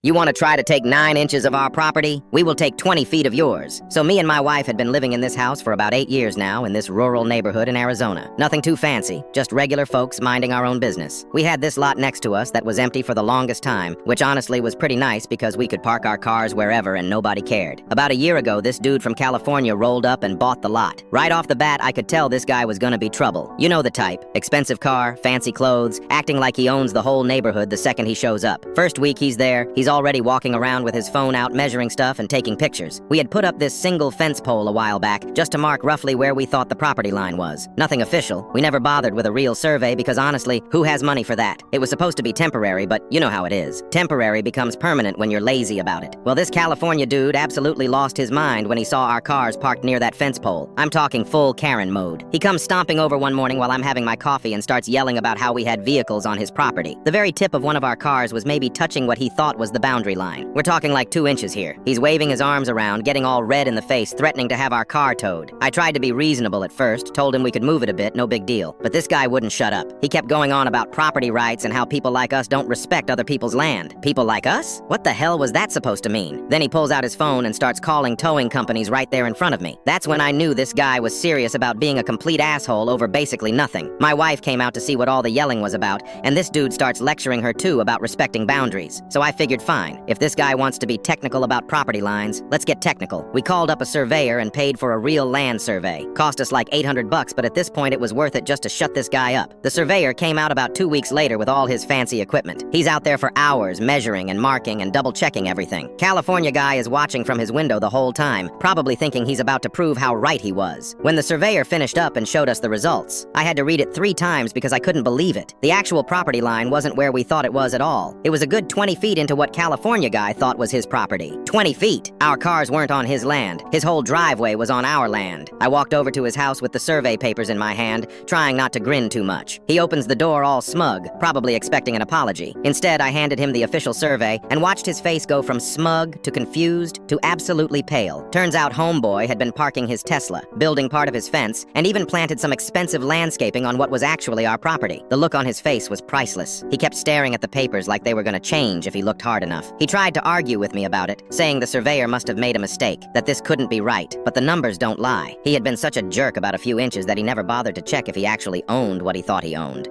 You want to try to take 9 inches of our property? We will take 20 feet of yours. So me and my wife had been living in this house for about 8 years now in this rural neighborhood in Arizona. Nothing too fancy, just regular folks minding our own business. We had this lot next to us that was empty for the longest time, which honestly was pretty nice because we could park our cars wherever and nobody cared. About a year ago, this dude from California rolled up and bought the lot. Right off the bat, I could tell this guy was gonna be trouble. You know the type. Expensive car, fancy clothes, acting like he owns the whole neighborhood the second he shows up. First week he's there, he's already walking around with his phone out measuring stuff and taking pictures. We had put up this single fence pole a while back just to mark roughly where we thought the property line was. Nothing official. We never bothered with a real survey because honestly, who has money for that? It was supposed to be temporary, but you know how it is. Temporary becomes permanent when you're lazy about it. Well, this California dude absolutely lost his mind when he saw our cars parked near that fence pole. I'm talking full Karen mode. He comes stomping over one morning while I'm having my coffee and starts yelling about how we had vehicles on his property. The very tip of one of our cars was maybe touching what he thought was the boundary line. We're talking like 2 inches here. He's waving his arms around, getting all red in the face, threatening to have our car towed. I tried to be reasonable at first, told him we could move it a bit, no big deal. But this guy wouldn't shut up. He kept going on about property rights and how people like us don't respect other people's land. People like us? What the hell was that supposed to mean? Then he pulls out his phone and starts calling towing companies right there in front of me. That's when I knew this guy was serious about being a complete asshole over basically nothing. My wife came out to see what all the yelling was about, and this dude starts lecturing her too about respecting boundaries. So I figured fine, if this guy wants to be technical about property lines, let's get technical. We called up a surveyor and paid for a real land survey. Cost us like $800, but at this point it was worth it just to shut this guy up. The surveyor came out about 2 weeks later with all his fancy equipment. He's out there for hours measuring and marking and double-checking everything. California guy is watching from his window the whole time, probably thinking he's about to prove how right he was. When the surveyor finished up and showed us the results, I had to read it 3 times because I couldn't believe it. The actual property line wasn't where we thought it was at all. It was a good 20 feet into what California guy thought was his property. 20 feet. Our cars weren't on his land. His whole driveway was on our land. I walked over to his house with the survey papers in my hand, trying not to grin too much. He opens the door all smug, probably expecting an apology. Instead, I handed him the official survey and watched his face go from smug to confused to absolutely pale. Turns out homeboy had been parking his Tesla, building part of his fence, and even planted some expensive landscaping on what was actually our property. The look on his face was priceless. He kept staring at the papers like they were gonna change if he looked hard enough. He tried to argue with me about it, saying the surveyor must have made a mistake, that this couldn't be right, but the numbers don't lie. He had been such a jerk about a few inches that he never bothered to check if he actually owned what he thought he owned.